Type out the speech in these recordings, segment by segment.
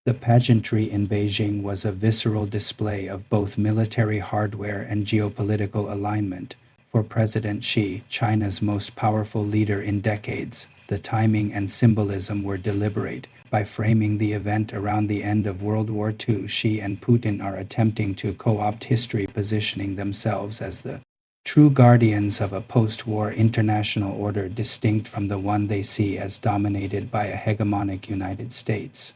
The pageantry in Beijing was a visceral display of both military hardware and geopolitical alignment. For President Xi, China's most powerful leader in decades, the timing and symbolism were deliberate. By framing the event around the end of World War II, Xi and Putin are attempting to co-opt history, positioning themselves as the true guardians of a post-war international order distinct from the one they see as dominated by a hegemonic United States.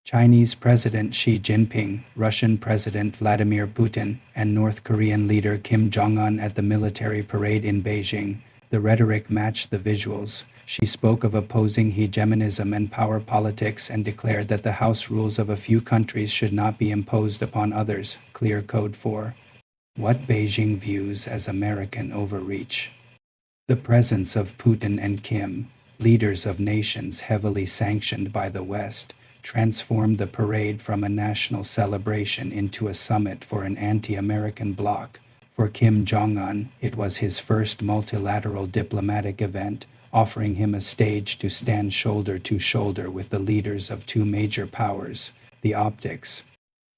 Chinese President Xi Jinping, Russian President Vladimir Putin, and North Korean leader Kim Jong-un at the military parade in Beijing. The rhetoric matched the visuals. She spoke of opposing hegemonism and power politics and declared that the house rules of a few countries should not be imposed upon others. Clear code for what Beijing views as American overreach. The presence of Putin and Kim, leaders of nations heavily sanctioned by the West, transformed the parade from a national celebration into a summit for an anti-American bloc. For Kim Jong-un, it was his first multilateral diplomatic event, offering him a stage to stand shoulder to shoulder with the leaders of two major powers. The optics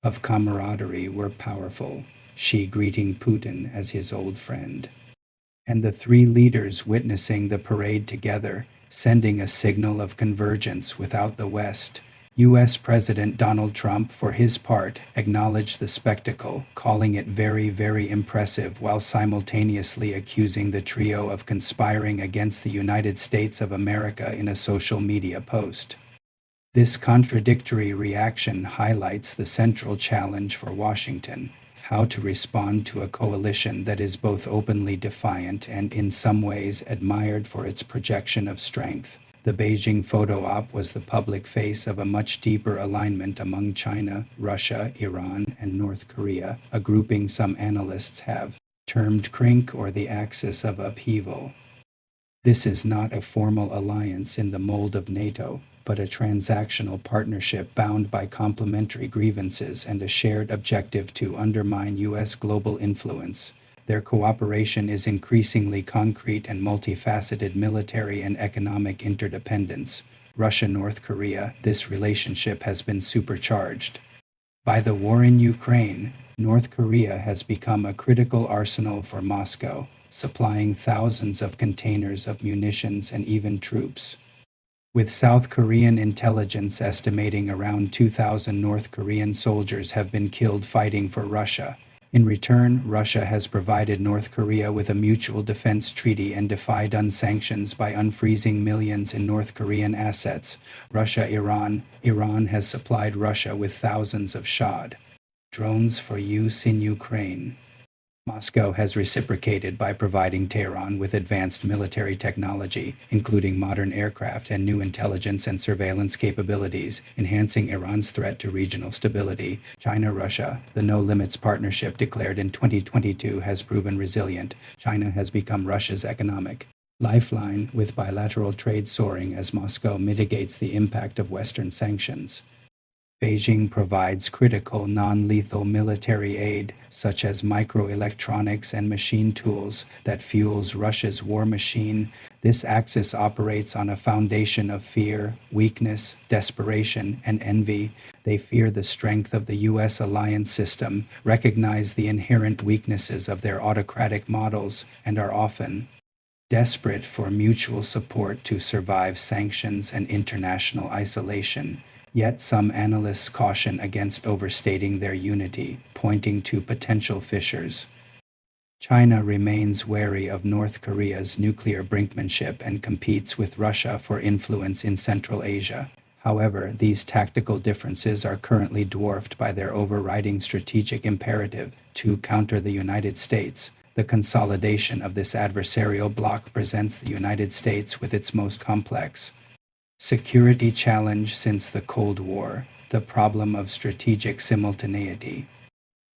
of camaraderie were powerful, Xi greeting Putin as his old friend, and the three leaders witnessing the parade together, sending a signal of convergence without the West. U.S. President Donald Trump, for his part, acknowledged the spectacle, calling it very, very impressive while simultaneously accusing the trio of conspiring against the United States of America in a social media post. This contradictory reaction highlights the central challenge for Washington: how to respond to a coalition that is both openly defiant and in some ways admired for its projection of strength. The Beijing photo op was the public face of a much deeper alignment among China, Russia, Iran, and North Korea, a grouping some analysts have termed CRINC, or the axis of upheaval. This is not a formal alliance in the mold of NATO, but a transactional partnership bound by complementary grievances and a shared objective to undermine U.S. global influence. Their cooperation is increasingly concrete and multifaceted: military and economic interdependence. Russia-North Korea, this relationship has been supercharged by the war in Ukraine. North Korea has become a critical arsenal for Moscow, supplying thousands of containers of munitions and even troops. With South Korean intelligence estimating around 2,000 North Korean soldiers have been killed fighting for Russia. In return, Russia has provided North Korea with a mutual defense treaty and defied sanctions by unfreezing millions in North Korean assets. Russia-Iran has supplied Russia with thousands of Shahd drones for use in Ukraine. Moscow has reciprocated by providing Tehran with advanced military technology, including modern aircraft and new intelligence and surveillance capabilities, enhancing Iran's threat to regional stability. China-Russia, the no-limits partnership declared in 2022, has proven resilient. China has become Russia's economic lifeline, with bilateral trade soaring as Moscow mitigates the impact of Western sanctions. Beijing provides critical non-lethal military aid, such as microelectronics and machine tools, that fuels Russia's war machine. This axis operates on a foundation of fear, weakness, desperation, and envy. They fear the strength of the U.S. alliance system, recognize the inherent weaknesses of their autocratic models, and are often desperate for mutual support to survive sanctions and international isolation. Yet some analysts caution against overstating their unity, pointing to potential fissures. China remains wary of North Korea's nuclear brinkmanship and competes with Russia for influence in Central Asia. However, these tactical differences are currently dwarfed by their overriding strategic imperative to counter the United States. The consolidation of this adversarial bloc presents the United States with its most complex security challenge since the Cold War: the problem of strategic simultaneity.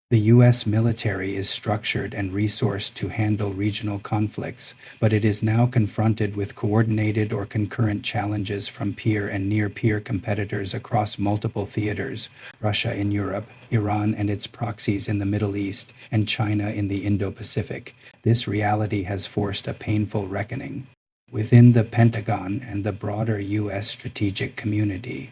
The U.S. military is structured and resourced to handle regional conflicts, but it is now confronted with coordinated or concurrent challenges from peer and near-peer competitors across multiple theaters: Russia in Europe, Iran and its proxies in the Middle East, and China in the Indo-Pacific. This reality has forced a painful reckoning within the Pentagon and the broader U.S. strategic community.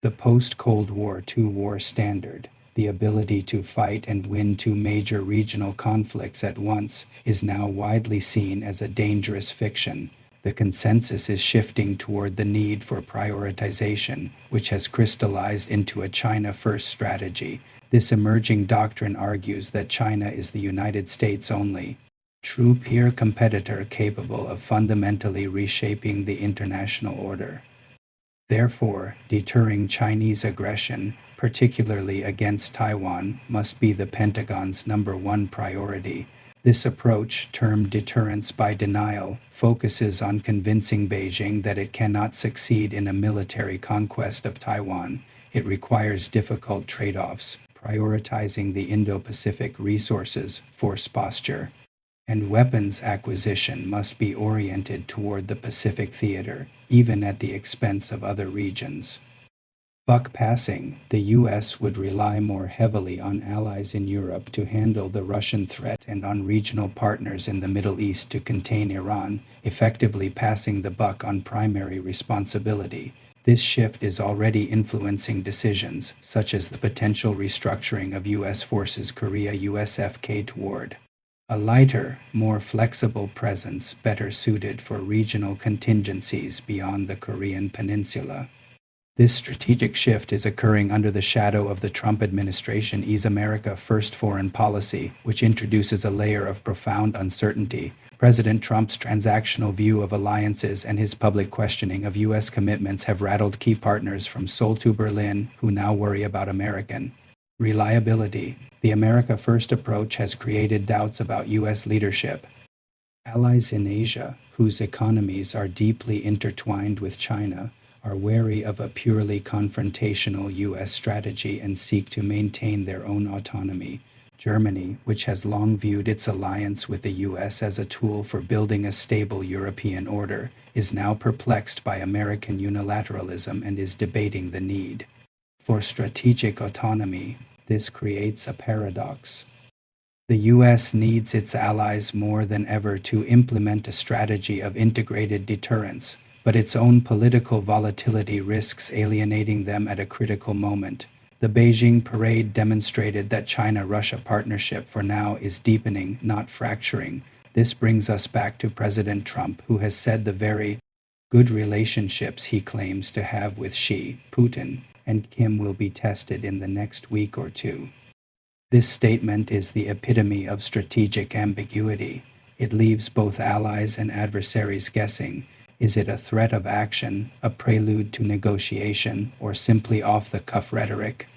The post-Cold War two-war standard, the ability to fight and win two major regional conflicts at once, is now widely seen as a dangerous fiction. The consensus is shifting toward the need for prioritization, which has crystallized into a China-first strategy. This emerging doctrine argues that China is the United States' only true peer competitor capable of fundamentally reshaping the international order. Therefore, deterring Chinese aggression, particularly against Taiwan, must be the Pentagon's #1 priority. This approach, termed deterrence by denial, focuses on convincing Beijing that it cannot succeed in a military conquest of Taiwan. It requires difficult trade-offs, prioritizing the Indo-Pacific resources, force posture, and weapons acquisition must be oriented toward the Pacific theater, even at the expense of other regions. Buck passing, the U.S. would rely more heavily on allies in Europe to handle the Russian threat and on regional partners in the Middle East to contain Iran, effectively passing the buck on primary responsibility. This shift is already influencing decisions, such as the potential restructuring of U.S. Forces Korea USFK toward a lighter, more flexible presence better suited for regional contingencies beyond the Korean peninsula. This strategic shift is occurring under the shadow of the Trump administration's America First foreign policy, which introduces a layer of profound uncertainty. President Trump's transactional view of alliances and his public questioning of U.S. commitments have rattled key partners from Seoul to Berlin, who now worry about American reliability. The America First approach has created doubts about U.S. leadership. Allies in Asia, whose economies are deeply intertwined with China, are wary of a purely confrontational U.S. strategy and seek to maintain their own autonomy. Germany, which has long viewed its alliance with the U.S. as a tool for building a stable European order, is now perplexed by American unilateralism and is debating the need for strategic autonomy. This creates a paradox. The U.S. needs its allies more than ever to implement a strategy of integrated deterrence, but its own political volatility risks alienating them at a critical moment. The Beijing parade demonstrated that China-Russia partnership for now is deepening, not fracturing. This brings us back to President Trump, who has said the very good relationships he claims to have with Xi, Putin, and Kim will be tested in the next week or two. This statement is the epitome of strategic ambiguity. It leaves both allies and adversaries guessing. Is it a threat of action, a prelude to negotiation, or simply off-the-cuff rhetoric?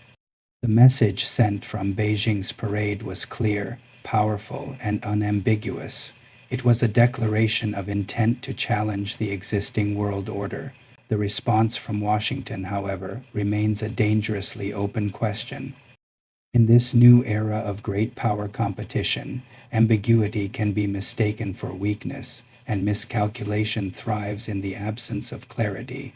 The message sent from Beijing's parade was clear, powerful, and unambiguous. It was a declaration of intent to challenge the existing world order. The response from Washington, however, remains a dangerously open question. In this new era of great power competition, ambiguity can be mistaken for weakness, and miscalculation thrives in the absence of clarity.